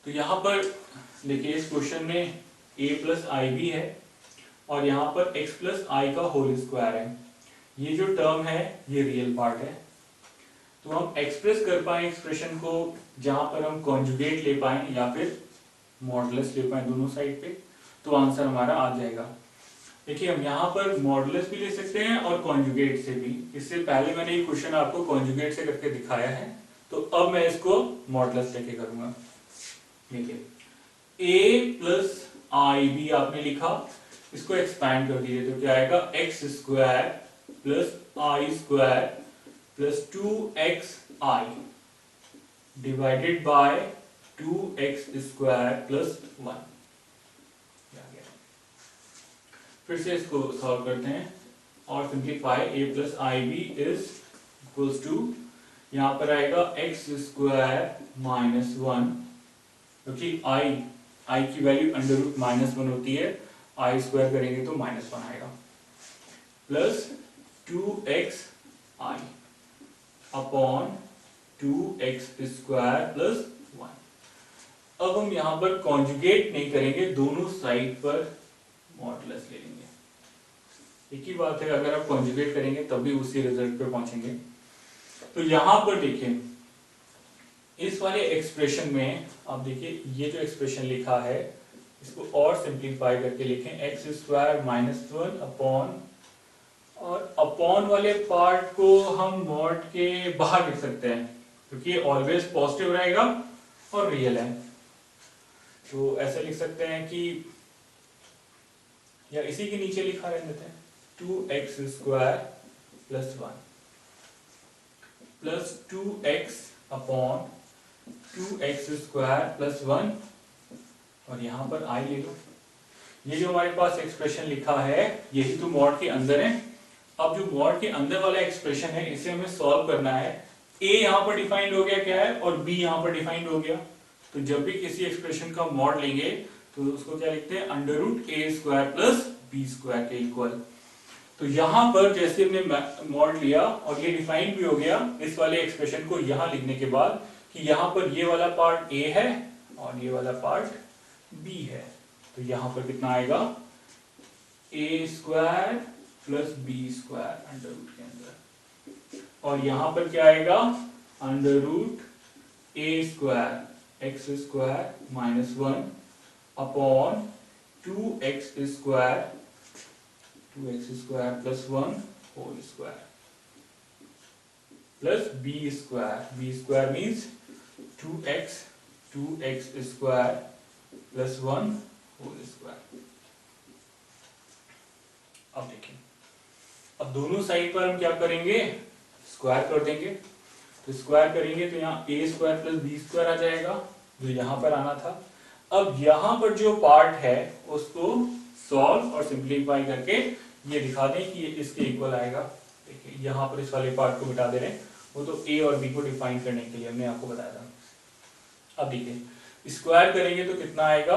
तो यहाँ पर देखिए इस क्वेश्चन में a प्लस आई भी है और यहाँ पर x प्लस आई का होल स्क्वायर है। ये जो टर्म है ये रियल पार्ट है, तो हम एक्सप्रेस कर पाए एक्सप्रेशन को जहां पर हम कॉन्जुगेट ले पाए या फिर मॉडुलस ले पाए दोनों साइड पे, तो आंसर हमारा आ जाएगा। देखिए हम यहाँ पर मॉडुलस भी ले सकते हैं और कॉन्जुगेट से भी। इससे पहले मैंने ये क्वेश्चन आपको कॉन्जुगेट से करके दिखाया है, तो अब मैं इसको मॉडुलस लेके करूंगा। देखिए a प्लस आई भी आपने लिखा, इसको एक्सपैंड कर दीजिए तो क्या आएगा x square plus i square plus 2xi divided by 2x square plus 1। फिर से इसको सॉल्व करते हैं और simplify a plus i b is equals to, यहाँ पर आएगा एक्स स्क्वायर माइनस 1, क्योंकि आई की वैल्यू अंडर रूट माइनस 1 होती है, आई स्क्वायर करेंगे तो माइनस 1 आएगा, plus 2xi upon 2x square plus 1। अब हम यहां पर कॉन्जुगेट नहीं करेंगे, दोनों साइड पर मॉडुलस ले लेंगे। एक ही बात है, अगर आप कॉन्जुगेट करेंगे तब भी उसी रिजल्ट पे पहुंचेंगे। तो यहां पर देखिए इस वाले एक्सप्रेशन में आप देखिए ये जो एक्सप्रेशन लिखा है इसको और सिंप्लीफाई करके लिखें, एक्स स्क्वायर माइनस 1 अपॉन, और अपॉन वाले पार्ट को हम मॉड के बाहर लिख सकते हैं क्योंकि ऑलवेज पॉजिटिव रहेगा और रियल है। तो ऐसे लिख सकते हैं कि, या इसी के नीचे लिखा रहने देते हैं 2x square plus 1 plus 2x upon 2x square plus 1, और यहां पर i ले लो। ये जो हमारे पास एक्सप्रेशन लिखा है यही तो मॉड के अंदर है। अब जो मॉड के अंदर वाला एक्सप्रेशन है इसे हमें सॉल्व करना है। a यहां पर डिफाइंड हो गया क्या है और b यहां पर डिफाइंड हो गया, तो जब भी किसी एक्सप्रेशन का मॉड लेंगे तो उसको क्या लिखते हैं, under root a square plus b square के इक्वल। तो यहां पर जैसे हमने मॉड लिया और ये डिफाइंड भी हो गया, इस वाले एक्सप्रेशन को यहां लिखने के बाद कि यहां पर ये वाला पार्ट a है और ये वाला पार्ट b है, तो यहां पर कितना आएगा a square plus b square under root के अंदर, और यहां पर क्या आएगा under root a square x square minus 1 upon 2x square plus 1 whole square plus b square means 2x square plus 1 whole square. अब देखिए, अब दोनों साइड पर हम क्या करेंगे, स्क्वायर कर देंगे। तो स्क्वायर करेंगे तो यहाँ a square plus b square आ जाएगा जो यहाँ पर आना था। अब यहाँ पर जो पार्ट है उसको सॉल्व और सिंप्लीफाई करके ये दिखा दें कि ये इसके इक्वल आएगा। देखिए यहाँ पर इस वाले पार्ट को मिटा दे रहे हैं, वो तो a और b को डिफाइन करने के लिए हमने आपको बताया था। अब देखिए स्क्वायर करेंगे तो कितना आएगा,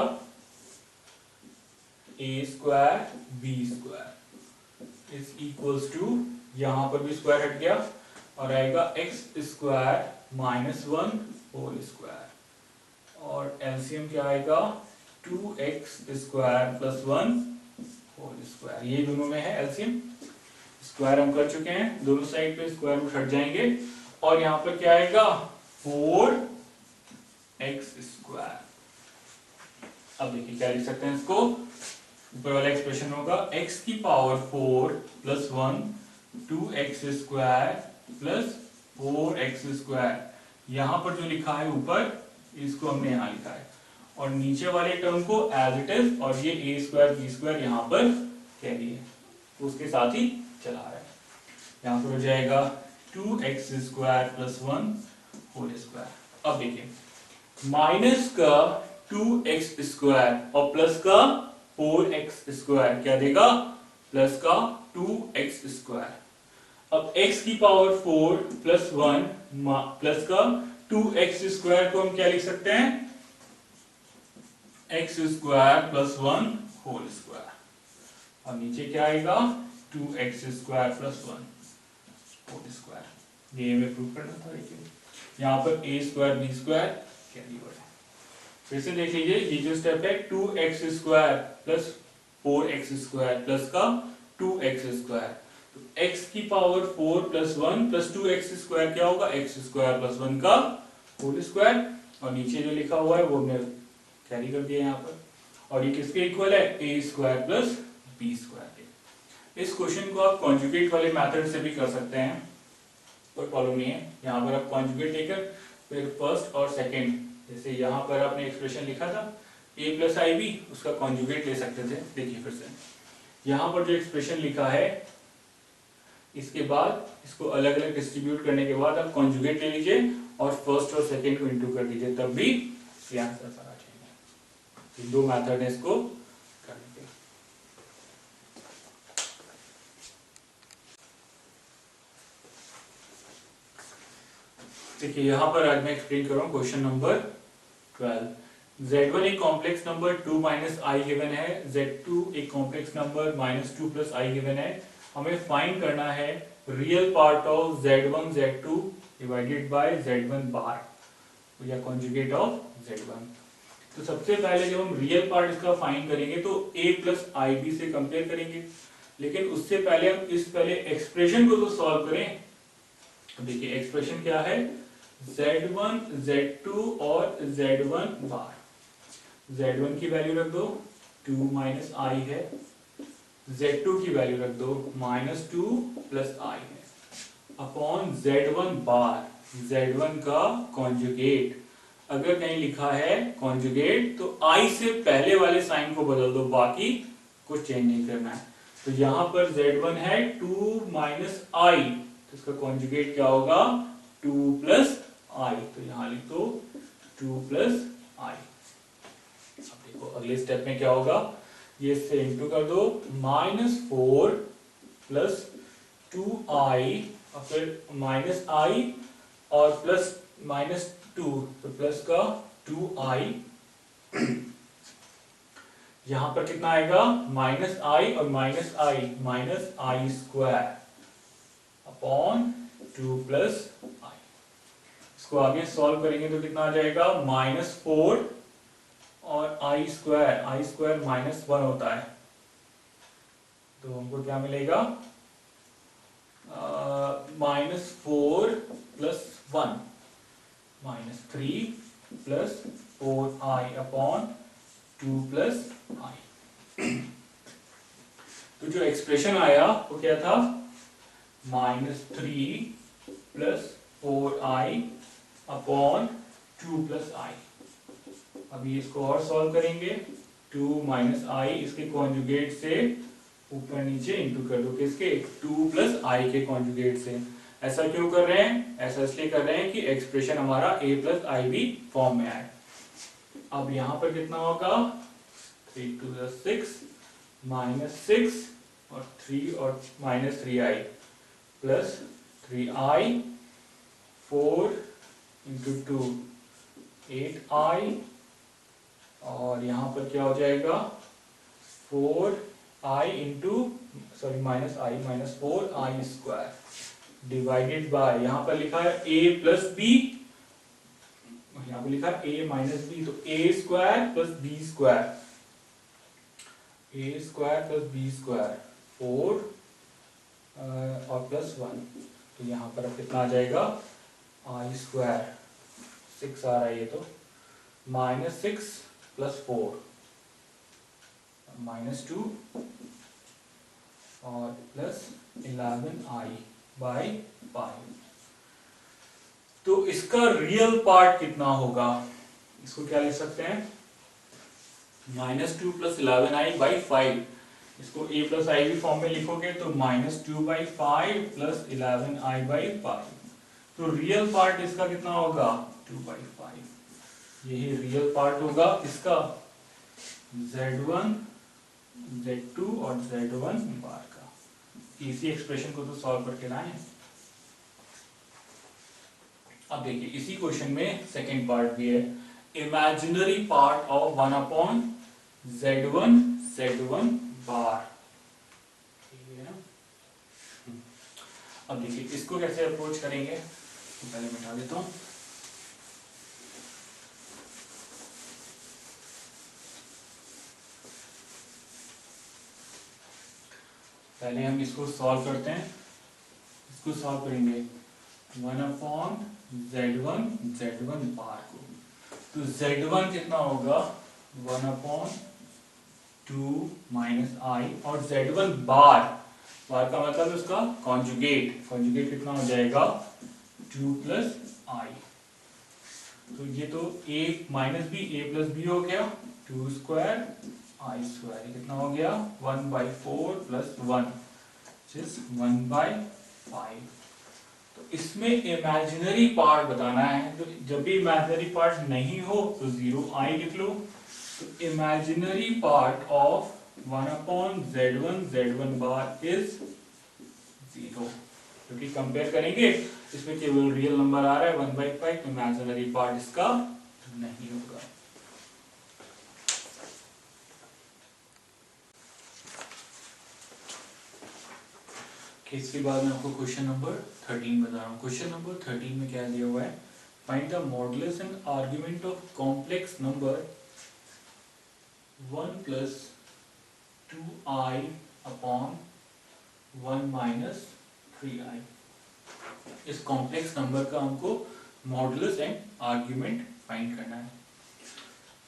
a square b square is equals to, यहां पर भी स्क्वायर हट गया और आएगा x square minus 1 whole square, और एलसीएम क्या आएगा 2x square plus 1 whole square. ये दोनों में है एलसीएम, स्क्वायर हम कर चुके हैं, दोनों साइड पे स्क्वायर रूट हट जाएंगे, और यहाँ पर क्या आएगा 4x स्क्वायर। अब देखिए क्या लिख सकते हैं इसको, ऊपर वाला एक्सप्रेशन होगा x की power 4 plus 1 2x square plus 4x square. यहां पर जो लिखा है ऊपर इसको हमने यहां लिखा है, और नीचे वाले टर्म को एज इट इज, और ये a स्क्वायर b स्क्वायर यहाँ पर कैरी है तो उसके साथ ही चला रहा है। यहाँ पर हो जाएगा 2x square plus 1 whole square. अब देखिए माइनस का 2x स्क्वायर और प्लस का 4x स्क्वायर क्या देगा, प्लस का 2x स्क्वायर। अब x की पावर 4 प्लस 1 प्लस का 2x स्क्वायर को हम क्या लिख सकते हैं, x square plus 1 whole square, और नीचे क्या आएगा 2x square plus 1 whole square. ये हमें प्रूव करना था। देखिए यहाँ पर a square b square carry हो रहा है। फिर से देख लीजिए, ये जो स्टेप है 2x² प्लस 4x² प्लस का 2x², तो x की पावर 4 प्लस 1 प्लस 2x² क्या होगा, x² प्लस 1 का होल स्क्वायर, और नीचे जो लिखा हुआ है वो हमने कैरी कर दिया यहाँ पर, और ये किसके इक्वल है, a² प्लस b² के। इस क्वेश्चन को आप कॉन्जुगेट वाले मेथड से भी कर सकते हैं, कोई प्रॉब्लम नहीं है। यहाँ पर आप कॉन्जुगेट लेकर फिर फर्स्ट और सेकंड, जैसे यहाँ पर आपने एक्सप्रेशन लिखा था a प्लस आई बी, उसका कॉन्जुगेट ले सकते थे। देखिए फिर से यहाँ पर जो एक्सप्रेशन लिखा है, इसके बाद इसको अलग अलग डिस्ट्रीब्यूट करने के बाद आप कॉन्जुगेट ले लीजिए और फर्स्ट और सेकंड को इंटू कर दीजिए, तब भी आंसर सारा चाहिए। दो मेथड है इसको करने के। देखिए यहाँ पर आज मैं एक्सप्लेन कर रहा हूँ क्वेश्चन नंबर 12। Z1 एक complex number 2 minus I given है, Z2 एक complex number -2 plus I given है। हमें फाइंड करना है real part of Z1 Z2 divided by Z1 बार या कॉन्जुगेट ऑफ Z1। तो सबसे पहले जब हम रियल पार्ट इसका फाइंड करेंगे तो a प्लस आई बी से कंपेयर करेंगे, लेकिन उससे पहले हम इस पहले एक्सप्रेशन को तो सॉल्व करें। देखिए एक्सप्रेशन क्या है, Z1 Z2 और Z1 बार। Z1 की वैल्यू रख दो 2 माइनस आई है, Z2 की वैल्यू रख दो -2 प्लस आई है, अपॉन Z1 बार, Z1 का कॉन्जुगेट। अगर कहीं लिखा है कॉन्जुगेट तो आई से पहले वाले साइन को बदल दो, बाकी कुछ चेंज नहीं करना है। तो यहां पर Z1 है 2 माइनस आई, तो इसका कॉन्जुगेट क्या होगा 2 प्लस आई, तो यहां लिख दो 2 प्लस आई। अब देखो अगले स्टेप में क्या होगा, ये इससे इंटू कर दो -4 प्लस 2i और फिर माइनस आई और प्लस -2, तो प्लस का 2i। यहां पर कितना आएगा -i और -i अपॉन 2 प्लस आई। इसको आगे सॉल्व करेंगे तो कितना आ जाएगा -4 और i² -1 होता है, तो हमको क्या मिलेगा -4 plus 1 -3 plus 4i upon 2 plus I. तो जो एक्सप्रेशन आया वो क्या था -3 प्लस 4i अपॉन 2 प्लस आई। अभी इसको और सॉल्व करेंगे, 2 माइनस आई इसके कॉन्जुगेट से ऊपर नीचे इंटू कर दो, किसके 2 प्लस आई के कॉन्जुगेट से। ऐसा क्यों कर रहे हैं, ऐसा इसलिए कर रहे हैं कि एक्सप्रेशन हमारा a plus i b form में आए। अब यहां पर कितना होगा 3 2 6 -6 और 3 और -3i plus 3i 4 into 2 8i और यहां पर क्या हो जाएगा 4i into sorry -4i² divided by, यहां पर लिखा है a प्लस बी, यहां पर लिखा है a माइनस बी, तो a² plus b² plus b² 4 और प्लस 1, तो यहां पर अब कितना आ जाएगा i² 6 आ रहा है, ये तो -6 प्लस 4 -2 और प्लस 11i बाई 5। तो इसका रियल पार्ट कितना होगा, इसको क्या लिख सकते हैं -2 प्लस 11i बाई 5। इसको a प्लस आई भी फॉर्म में लिखोगे तो -2 बाई 5 प्लस 11i बाई 5। तो रियल पार्ट इसका कितना होगा 2 बाई 5। यही रियल पार्ट होगा इसका Z1 Z2 और Z1 बार का। इसी एक्सप्रेशन को तो सॉल्व करके लाए हैं। अब देखिए इसी क्वेश्चन में सेकंड पार्ट भी है, imaginary part of 1 upon Z1 बार। ठीक है ना। अब देखिए इसको कैसे अप्रोच करेंगे, तो पहले मिटा देता हूं। पहले हम इसको सॉल्व करते हैं। इसको सॉल्व करेंगे 1/z1 बार को, तो z1 कितना होगा 1/2 - i, और z1 बार का मतलब उसका कॉन्जुगेट कितना हो जाएगा 2 + i। तो ये तो a - b a + b हो गया 2² i², कितना हो गया 1/4 + 1 1/5। तो इसमें इमेजिनरी पार्ट बताना है, तो जब भी इमेजिनरी पार्ट नहीं हो तो 0i लिख लो। तो imaginary part of 1/z1 bar is 0, क्योंकि कंपेयर करेंगे इसमें केवल रियल नंबर आ रहा है 1/5, इमेजिनरी पार्ट इसका नहीं होगा। इसके बाद मैं आपको क्वेश्चन नंबर 13 बता रहा हूँ। क्वेश्चन नंबर 13 में क्या दिया हुआ है, find the modulus and argument of complex number 1 + 2i/1 - 3i। इस कॉम्प्लेक्स नंबर का हमको मॉडुलस एंड आर्गुमेंट फाइंड करना है।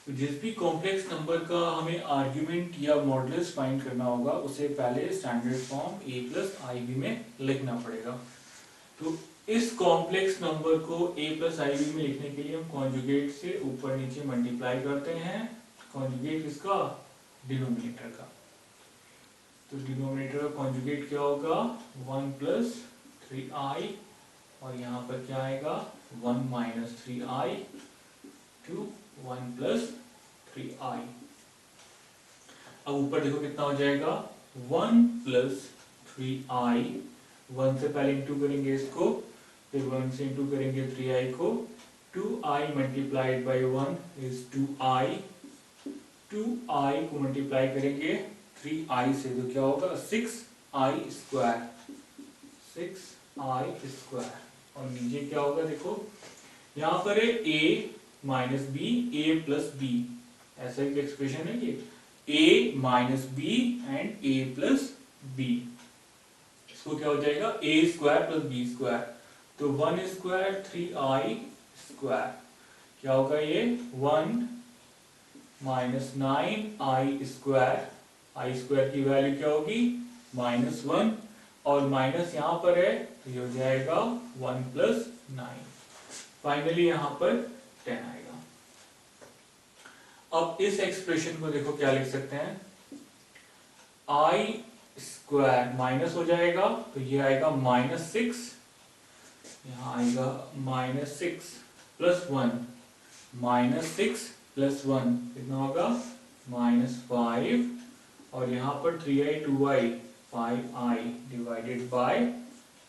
तो जिस भी कॉम्प्लेक्स नंबर का हमें आर्गुमेंट या मॉडुलस फाइंड करना होगा उसे पहले स्टैंडर्ड फॉर्म a + ib में लिखना पड़ेगा। तो इस कॉम्प्लेक्स नंबर को a + ib में लिखने के लिए हम कॉन्जुगेट से ऊपर नीचे मल्टीप्लाई करते हैं। कॉन्जुगेट किसका, डिनोमिनेटर का। तो डिनोमिनेटर का कॉन्जुगेट क्या होगा 1 + 3i, और यहाँ पर क्या आएगा 1 - 3i to 1 + 3i। अब ऊपर देखो कितना हो जाएगा 1 + 3i, 1 से पहले इंटू करेंगे इसको, फिर 1 से इंटू करेंगे 3i को, 2i multiplied by 1 is 2i, 2i को मल्टीप्लाई करेंगे 3i से तो क्या होगा 6i², 6i²। और नीचे क्या होगा देखो, यहाँ पर है a - b a + b, ऐसा एक एक्सप्रेशन है ये a - b and a + b। इसको क्या हो जाएगा a² + b², तो 1² 3i², क्या होगा ये 1 - 9i², i² की वैल्यू क्या होगी -1, और माइनस यहाँ पर है तो ये हो जाएगा 1 + 9, फाइनली यहाँ पर 10 आएगा। अब इस एक्सप्रेशन को देखो क्या लिख सकते हैं, i² माइनस हो जाएगा तो ये आएगा -6, यहाँ आएगा -6 + 1, -6 + 1 कितना होगा -5, और यहाँ पर 3i 2i 5i divided by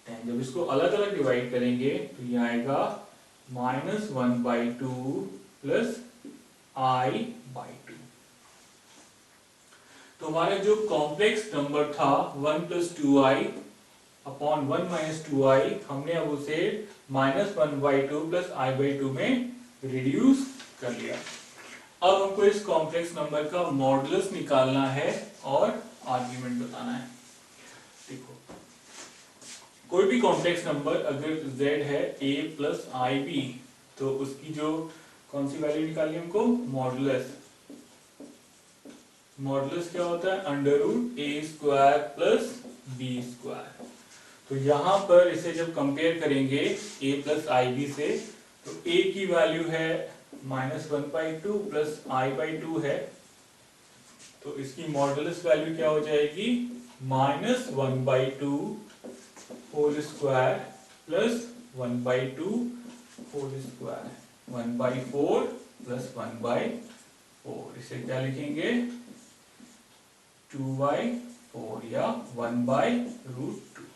10। जब इसको अलग अलग डिवाइड करेंगे तो ये आएगा -1/2 + i/2। तो हमारा जो कॉम्प्लेक्स नंबर था 1 + 2i/1 - 2i, हमने अब उसे -1/2 + i/2 में रिड्यूस कर लिया। अब हमको इस कॉम्प्लेक्स नंबर का मॉडुलस निकालना है और आर्गुमेंट बताना है। देखो कोई भी कॉम्प्लेक्स नंबर अगर z है a + ib, तो उसकी जो कौन सी वैल्यू निकालनी है हमको, मॉडुलस। मॉडुलस क्या होता है √a² + b²। तो यहाँ पर इसे जब कंपेयर करेंगे a + ib से, तो a की वैल्यू है -1/2 + i/2 है, तो इसकी मॉडुलस वैल्यू क्या हो जाएगी -1/2 whole square plus 1/2 whole square, 1/4 plus 1/4। इसे क्या लिखेंगे 2/4 या 1/√2।